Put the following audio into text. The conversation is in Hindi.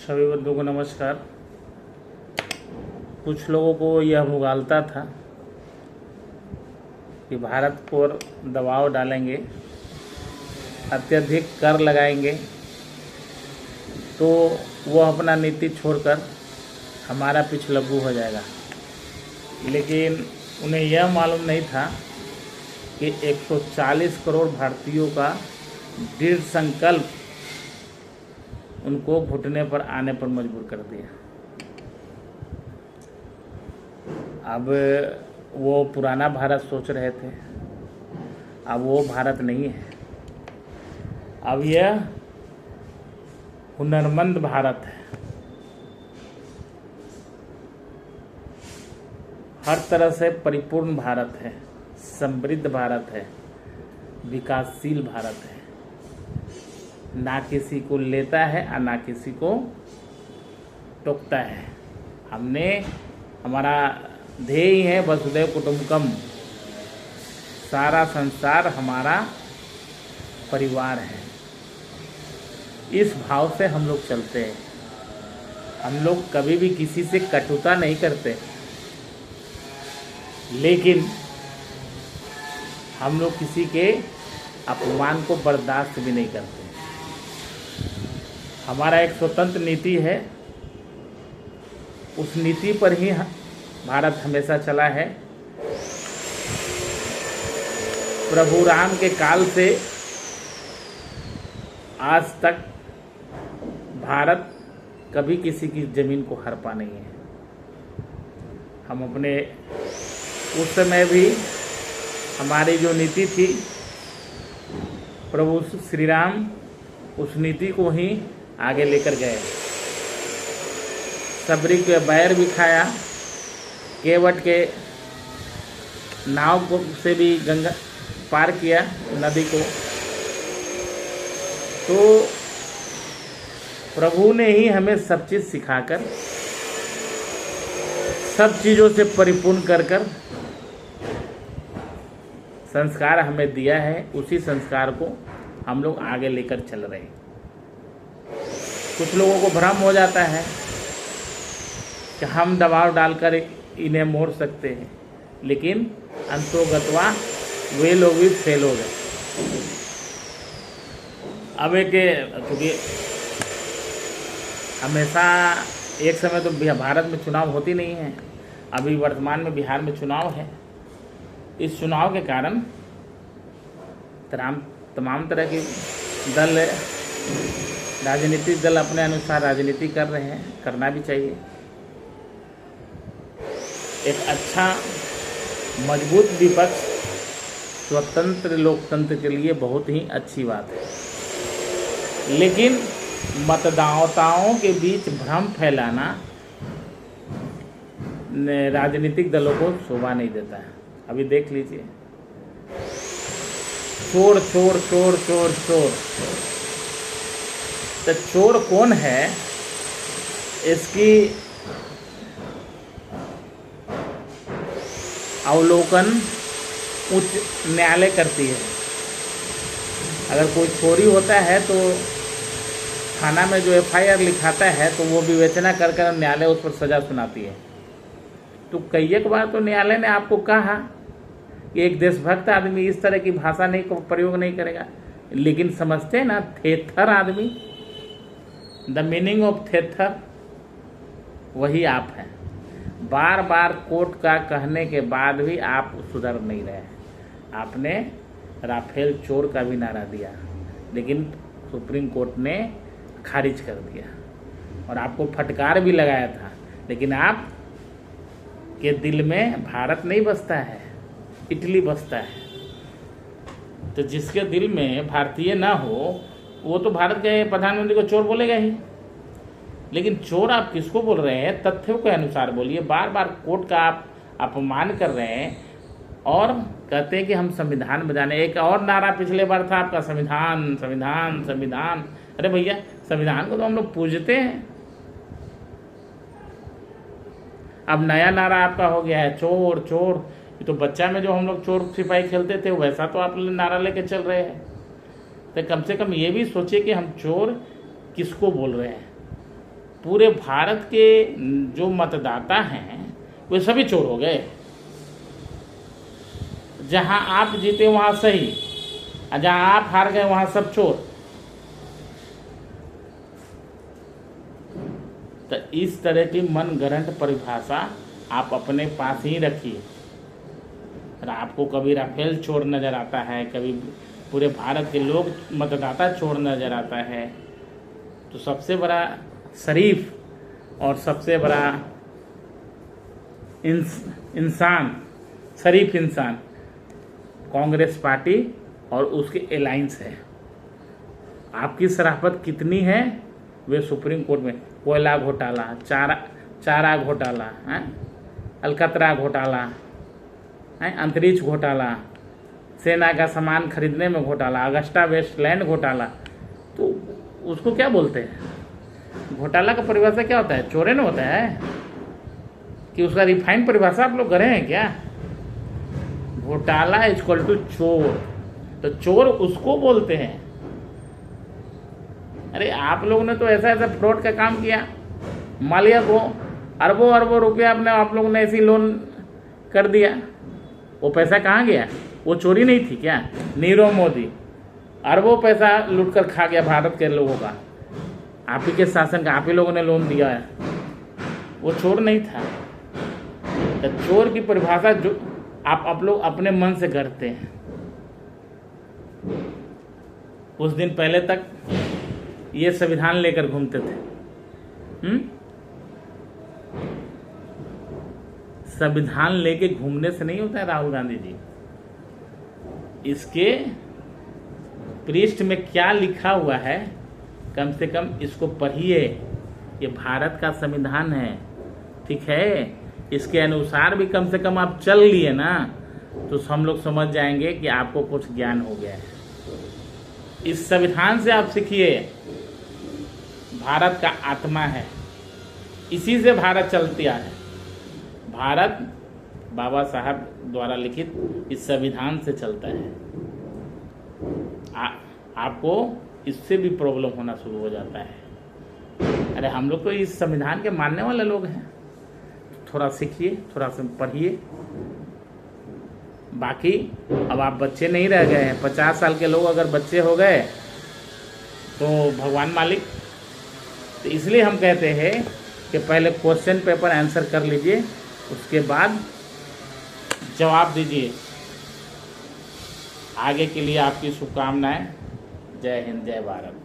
सभी बंधुओं को नमस्कार। कुछ लोगों को यह उगालता था कि भारत पर दबाव डालेंगे, अत्यधिक कर लगाएंगे तो वह अपना नीति छोड़कर हमारा पिछलग्गू हो जाएगा। लेकिन उन्हें यह मालूम नहीं था कि 140 करोड़ भारतीयों का दृढ़ संकल्प उनको घुटने पर आने पर मजबूर कर दिया। अब वो पुराना भारत सोच रहे थे, अब वो भारत नहीं है। अब यह हुनरमंद भारत है, हर तरह से परिपूर्ण भारत है, समृद्ध भारत है, विकासशील भारत है। ना किसी को लेता है और ना किसी को टोकता है। हमारा ध्येय है वसुधैव कुटुंबकम, सारा संसार हमारा परिवार है। इस भाव से हम लोग चलते हैं। हम लोग कभी भी किसी से कटुता नहीं करते, लेकिन हम लोग किसी के अपमान को बर्दाश्त भी नहीं करते। हमारा एक स्वतंत्र नीति है, उस नीति पर ही भारत हमेशा चला है। प्रभु राम के काल से आज तक भारत कभी किसी की जमीन को हड़पा नहीं है। हम अपने उस समय भी हमारी जो नीति थी, प्रभु श्री राम उस नीति को ही आगे लेकर गए। सबरी के बैर भी खाया, केवट के नाव को से भी गंगा पार किया नदी को। तो प्रभु ने ही हमें सब चीज़ सिखाकर, सब चीज़ों से परिपूर्ण कर कर संस्कार हमें दिया है। उसी संस्कार को हम लोग आगे लेकर चल रहे हैं। कुछ लोगों को भ्रम हो जाता है कि हम दबाव डालकर इन्हें मोड़ सकते हैं, लेकिन अंतोगत्वा वे लोग भी फेल हो गए। अब क्योंकि हमेशा एक समय तो भारत में चुनाव होती नहीं है, अभी वर्तमान में बिहार में चुनाव है। इस चुनाव के कारण तमाम तरह के दल, राजनीतिक दल अपने अनुसार राजनीति कर रहे हैं, करना भी चाहिए। एक अच्छा मजबूत विपक्ष स्वतंत्र लोकतंत्र के लिए बहुत ही अच्छी बात है, लेकिन मतदाताओं के बीच भ्रम फैलाना राजनीतिक दलों को शोभा नहीं देता है। अभी देख लीजिए, चोर चोर चोर चोर चोर। तो चोर कौन है, इसकी अवलोकन उच्च न्यायालय करती है। अगर कोई चोरी होता है तो थाना में जो FIR लिखाता है तो वो विवेचना कर कर न्यायालय उस पर सज़ा सुनाती है। तो कई एक बार तो न्यायालय ने आपको कहा कि एक देशभक्त आदमी इस तरह की भाषा प्रयोग नहीं करेगा, लेकिन समझते हैं ना, थेथर आदमी, द मीनिंग ऑफ थेथर वही आप हैं। बार बार कोर्ट का कहने के बाद भी आप सुधर नहीं रहे। आपने राफेल चोर का भी नारा दिया, लेकिन सुप्रीम कोर्ट ने खारिज कर दिया, और आपको फटकार भी लगाया था। लेकिन आप के दिल में भारत नहीं बसता है, इटली बसता है। तो जिसके दिल में भारतीय ना हो, वो तो भारत के प्रधानमंत्री को चोर बोलेगा ही। लेकिन चोर आप किसको बोल रहे हैं? तथ्यों के अनुसार बोलिए। बार बार कोर्ट का आप अपमान कर रहे हैं और कहते हैं कि हम संविधान बजाने। एक और नारा पिछले बार था आपका, संविधान संविधान संविधान। अरे भैया, संविधान को तो हम लोग पूजते हैं। अब नया नारा आपका हो गया है चोर चोर। ये तो बच्चा में जो हम लोग चोर सिपाही खेलते थे वैसा तो आप नारा लेके चल रहे हैं। तो कम से कम ये भी सोचिए कि हम चोर किसको बोल रहे हैं। पूरे भारत के जो मतदाता हैं वे सभी चोर हो गए। जहां आप जीते वहां सही, और जहां आप हार गए वहां सब चोर। तो इस तरह की मनगढ़ंत परिभाषा आप अपने पास ही रखिए। और आपको कभी राफेल चोर नज़र आता है, कभी पूरे भारत के लोग मतदाता चोर नज़र आता है, तो सबसे बड़ा शरीफ और सबसे बड़ा इंसान, शरीफ इंसान कांग्रेस पार्टी और उसके अलायंस है। आपकी शराफत कितनी है वे सुप्रीम कोर्ट में, कोयला घोटाला, चारा घोटाला, अलकतरा घोटाला, अंतरिक्ष घोटाला, सेना का सामान खरीदने में घोटाला, अगस्टा वेस्टलैंड घोटाला, तो उसको क्या बोलते हैं? घोटाला का परिभाषा क्या होता है? चोरे न होता है कि उसका रिफाइंड परिभाषा आप लोग करे हैं क्या? घोटाला इक्वल टू चोर, तो चोर उसको बोलते हैं। अरे आप लोगों ने तो ऐसा ऐसा फ्रॉड का काम किया, मालिया को अरबों अरबों रुपया अपने आप लोगों ने ऐसी लोन कर दिया, वो पैसा कहाँ गया? वो चोरी नहीं थी क्या? नीरव मोदी अरबों पैसा लूट कर खा गया भारत के लोगों का, आप ही के शासन का, आप ही लोगों ने लोन दिया है, वो चोर नहीं था। तो चोर की परिभाषा जो आप लोग अपने मन से करते हैं। कुछ दिन पहले तक ये संविधान लेकर घूमते थे। संविधान लेके घूमने से नहीं होता है राहुल गांधी जी। इसके पृष्ठ में क्या लिखा हुआ है कम से कम इसको पढ़िए। ये भारत का संविधान है, ठीक है? इसके अनुसार भी कम से कम आप चल लिए ना, तो हम लोग समझ जाएंगे कि आपको कुछ ज्ञान हो गया है। इस संविधान से आप सीखिए, भारत का आत्मा है, इसी से भारत चलती है। भारत बाबा साहब द्वारा लिखित इस संविधान से चलता है। आपको इससे भी प्रॉब्लम होना शुरू हो जाता है। अरे हम लोग तो इस संविधान के मानने वाले लोग हैं, थोड़ा सीखिए, थोड़ा सा पढ़िए। बाकी अब आप बच्चे नहीं रह गए हैं। 50 साल के लोग अगर बच्चे हो गए तो भगवान मालिक। तो इसलिए हम कहते हैं कि पहले क्वेश्चन पेपर आंसर कर लीजिए, उसके बाद जवाब दीजिए। आगे के लिए आपकी शुभकामनाएं। जय हिंद, जय भारत।